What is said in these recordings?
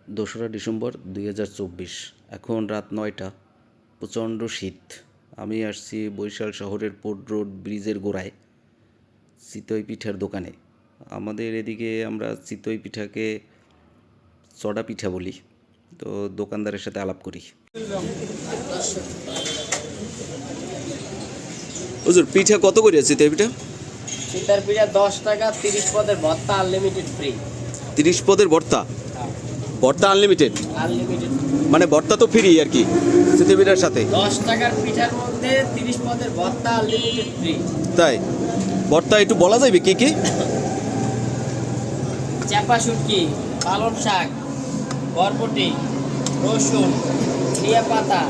2রা December 2024। এখন রাত 9টা। প্রচণ্ড শীত। আমি আসছি বরিশাল শহরের পোর্ট রোড ব্রিজের গোড়ায় চিতই পিঠার দোকানে। আমাদের এদিকে আমরা চিতই পিঠাকে চড়া পিঠা বলি। তো দোকানদারের সাথে আলাপ করি। হুজুর, পিঠা কত করে চিতই পিঠা? চিতই পিঠা 10 টাকা, 30 পদের ভর্তা আনলিমিটেড ফ্রি। 30 পদের ভর্তা? ভর্তা আনলিমিটেড? আনলিমিটেড মানে ভর্তা তো ফ্রি আর কি চিতই পিঠার সাথে? 10 টাকার পিঠার মধ্যে 30 পদের ভর্তা আনলিমিটেড ফ্রি। তাই? ভর্তা একটু বলা যাবে কি কি? চাপা শুটকি, পালং শাক, বরবটি, রসুন, ধনিয়া পাতা,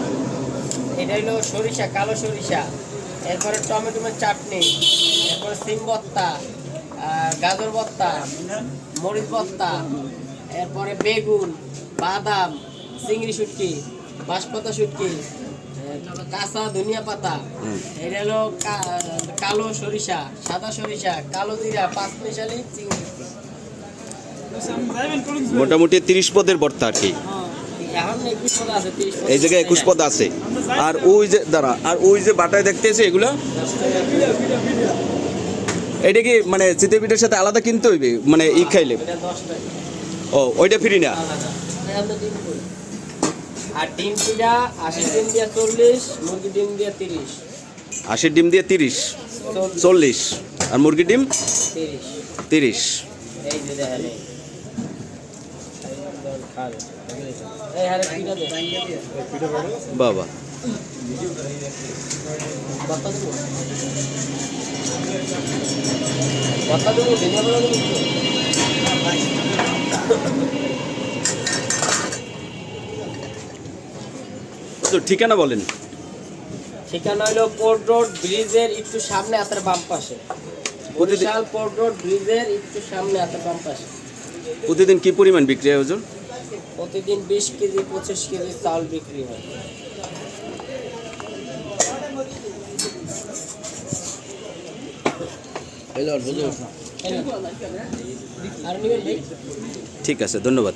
এটা হলো সরিষা, কালো সরিষা, এরপরে টমেটোমের চাটনি, এরপরে সিম ভর্তা, গাজর ভর্তা, মরিচ ভর্তা, এরপরে বেগুন, বাদাম, চিংড়ি শুটকি, বাঁশপাতা শুটকি, কাঁচা ধনিয়া পাতা, এটা হলো কালো সরিষা, সাদা সরিষা, কালো জিরা, পাঁচমিশালি চিংড়ি শুটকি। মোটামুটি 30 পদের ভর্তা আর কি। এই জায়গায় 21 পদ আছে। আর ওই যে ওই যে বাটায় দেখতেছে এগুলো, এটা কি মানে চিতই পিঠার সাথে আলাদা কিনতে হইবে? মানে ই খাইলে? ও, ওইটা ফ্রি না? আর ডিম পিঠা 80 ডিম দিয়ে 40, মুরগি ডিম দিয়ে 30। 80 ডিম দিয়ে 30, 40। আর মুরগি ডিম 30। এই যে দেখেন, এই হারে পিঠা দে বাবা। বাতা দেবো, বাতা দেবো, ধনিয়া পাতা দেবো। তো ঠিকানা বলেন। ঠিকানা হলো পোর্ট রোড ব্রিজের একটু সামনে, হাতের বাম পাশে। বরিশাল পোর্ট রোড ব্রিজের একটু সামনে, হাতের বাম পাশে। প্রতিদিন কি পরিমাণ বিক্রি হয় হুজুর? প্রতিদিন 20 কেজি 25 কেজি চাল বিক্রি হয়। ঠিক আছে, ধন্যবাদ।